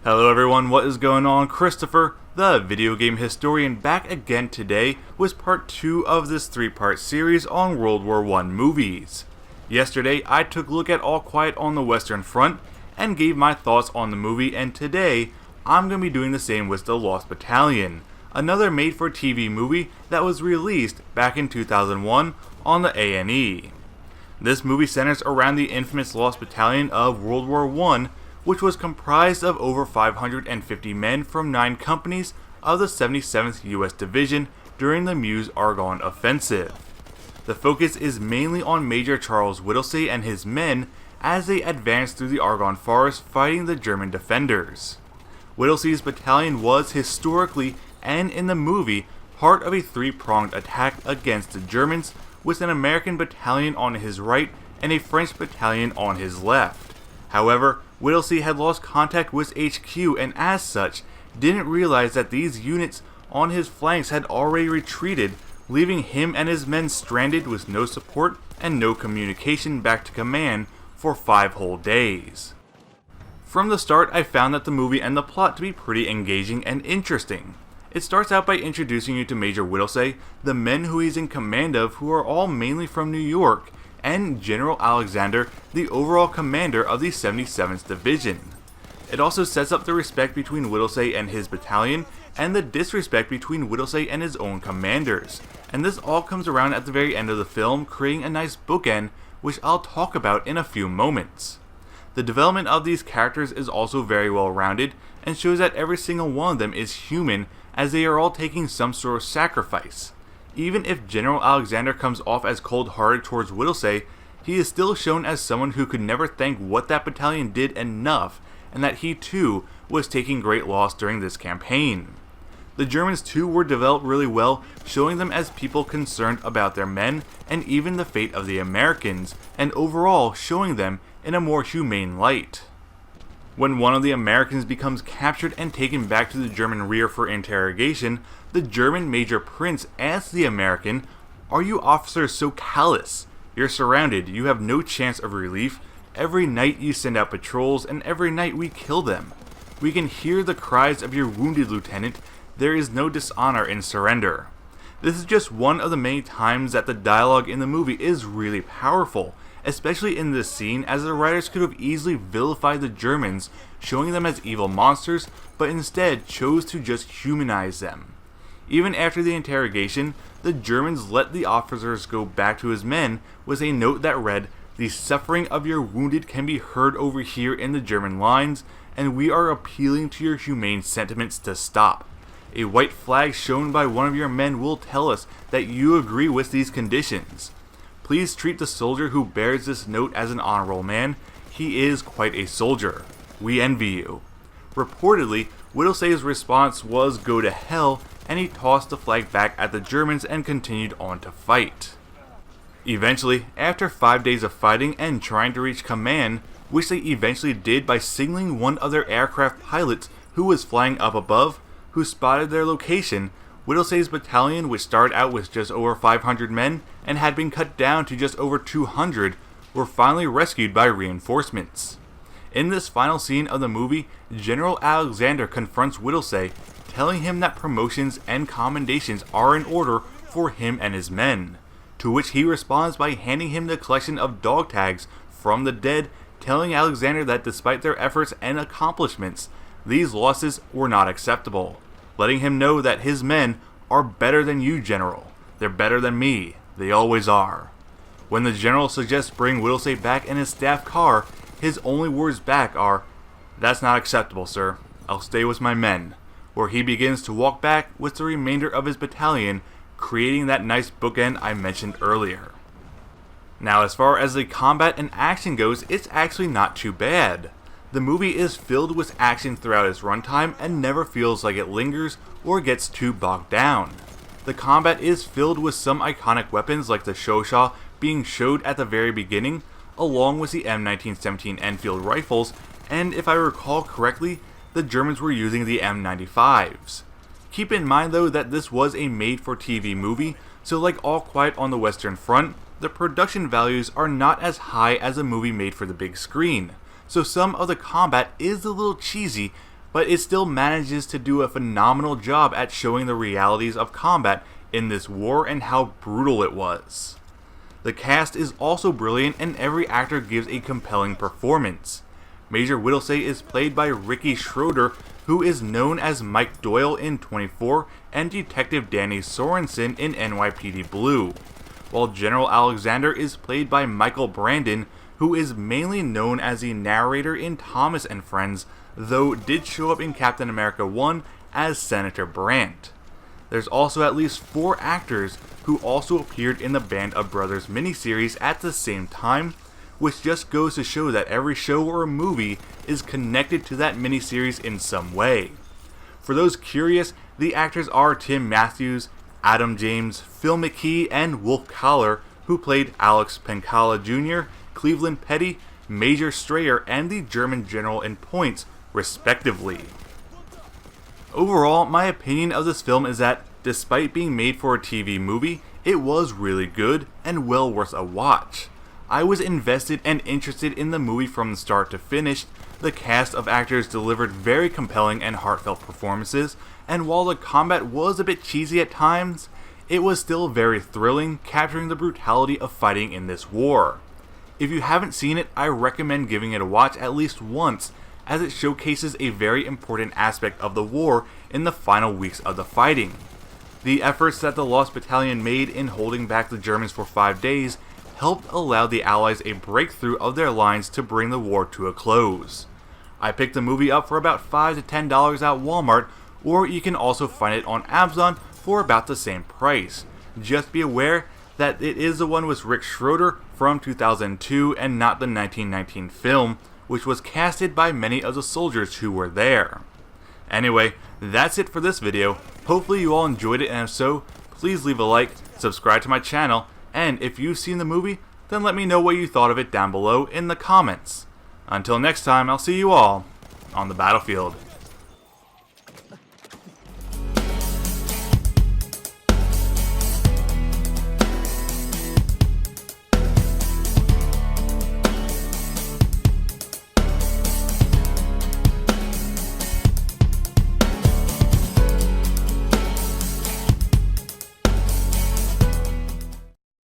Hello everyone, what is going on? Christopher, the video game historian, back again today with part 2 of this 3-part series on World War I movies. Yesterday, I took a look at All Quiet on the Western Front and gave my thoughts on the movie, and today, I'm going to be doing the same with the Lost Battalion, another made-for-TV movie that was released back in 2001 on the A&E. This movie centers around the infamous Lost Battalion of World War I, which was comprised of over 550 men from 9 companies of the 77th U.S. Division during the Meuse-Argonne Offensive. The focus is mainly on Major Charles Whittlesey and his men as they advance through the Argonne Forest fighting the German defenders. Whittlesey's battalion was historically, and in the movie, part of a 3-pronged attack against the Germans, with an American battalion on his right and a French battalion on his left. However, Whittlesey had lost contact with HQ and as such, didn't realize that these units on his flanks had already retreated, leaving him and his men stranded with no support and no communication back to command for 5 whole days. From the start, I found that the movie and the plot to be pretty engaging and interesting. It starts out by introducing you to Major Whittlesey, the men who he's in command of, who are all mainly from New York, and General Alexander, the overall commander of the 77th Division. It also sets up the respect between Whittlesey and his battalion, and the disrespect between Whittlesey and his own commanders, and this all comes around at the very end of the film, creating a nice bookend, which I'll talk about in a few moments. The development of these characters is also very well rounded, and shows that every single one of them is human, as they are all taking some sort of sacrifice. Even if General Alexander comes off as cold-hearted towards Whittlesey, he is still shown as someone who could never thank what that battalion did enough, and that he too was taking great loss during this campaign. The Germans too were developed really well, showing them as people concerned about their men, and even the fate of the Americans, and overall showing them in a more humane light. When one of the Americans becomes captured and taken back to the German rear for interrogation, the German Major Prince asks the American, "Are you officers so callous? You're surrounded, you have no chance of relief. Every night you send out patrols, and every night we kill them. We can hear the cries of your wounded lieutenant. There is no dishonor in surrender." This is just one of the many times that the dialogue in the movie is really powerful, especially in this scene, as the writers could have easily vilified the Germans, showing them as evil monsters, but instead chose to just humanize them. Even after the interrogation, the Germans let the officers go back to his men with a note that read, "The suffering of your wounded can be heard over here in the German lines, and we are appealing to your humane sentiments to stop. A white flag shown by one of your men will tell us that you agree with these conditions. Please treat the soldier who bears this note as an honorable man. He is quite a soldier. We envy you." Reportedly, Whittlesey's response was "go to hell," and he tossed the flag back at the Germans and continued on to fight. Eventually, after 5 days of fighting and trying to reach command, which they eventually did by signaling one of their aircraft pilots who was flying up above, who spotted their location, Whittlesey's battalion, which started out with just over 500 men and had been cut down to just over 200, were finally rescued by reinforcements. In this final scene of the movie, General Alexander confronts Whittlesey, telling him that promotions and commendations are in order for him and his men, to which he responds by handing him the collection of dog tags from the dead, telling Alexander that despite their efforts and accomplishments, these losses were not acceptable, letting him know that his men are better than you, General. They're better than me. They always are. When the General suggests bring Whittlesey back in his staff car, his only words back are, "That's not acceptable, sir. I'll stay with my men," where he begins to walk back with the remainder of his battalion, creating that nice bookend I mentioned earlier. Now, as far as the combat and action goes, it's actually not too bad. The movie is filled with action throughout its runtime and never feels like it lingers or gets too bogged down. The combat is filled with some iconic weapons like the Shoshaw being showed at the very beginning, along with the M1917 Enfield rifles, and if I recall correctly, the Germans were using the M95s. Keep in mind though that this was a made-for-TV movie, so like All Quiet on the Western Front, the production values are not as high as a movie made for the big screen, so some of the combat is a little cheesy, but it still manages to do a phenomenal job at showing the realities of combat in this war and how brutal it was. The cast is also brilliant and every actor gives a compelling performance. Major Whittlesey is played by Ricky Schroeder, who is known as Mike Doyle in 24 and Detective Danny Sorensen in NYPD Blue, while General Alexander is played by Michael Brandon, who is mainly known as the narrator in Thomas and Friends, though did show up in Captain America 1 as Senator Brandt. There's also at least 4 actors who also appeared in the Band of Brothers miniseries at the same time, which just goes to show that every show or movie is connected to that miniseries in some way. For those curious, the actors are Tim Matthews, Adam James, Phil McKee, and Wolf Collar, who played Alex Pencala Jr., Cleveland Petty, Major Strayer, and the German General in Points, respectively. Overall, my opinion of this film is that, despite being made for a TV movie, it was really good and well worth a watch. I was invested and interested in the movie from start to finish. The cast of actors delivered very compelling and heartfelt performances, and while the combat was a bit cheesy at times, it was still very thrilling, capturing the brutality of fighting in this war. If you haven't seen it, I recommend giving it a watch at least once, as it showcases a very important aspect of the war in the final weeks of the fighting. The efforts that the Lost Battalion made in holding back the Germans for 5 days helped allow the Allies a breakthrough of their lines to bring the war to a close. I picked the movie up for about $5 to $10 at Walmart, or you can also find it on Amazon for about the same price. Just be aware that it is the one with Rick Schroeder from 2002 and not the 1919 film, which was casted by many of the soldiers who were there. Anyway, that's it for this video. Hopefully you all enjoyed it, and if so, please leave a like, subscribe to my channel, and if you've seen the movie, then let me know what you thought of it down below in the comments. Until next time, I'll see you all on the battlefield.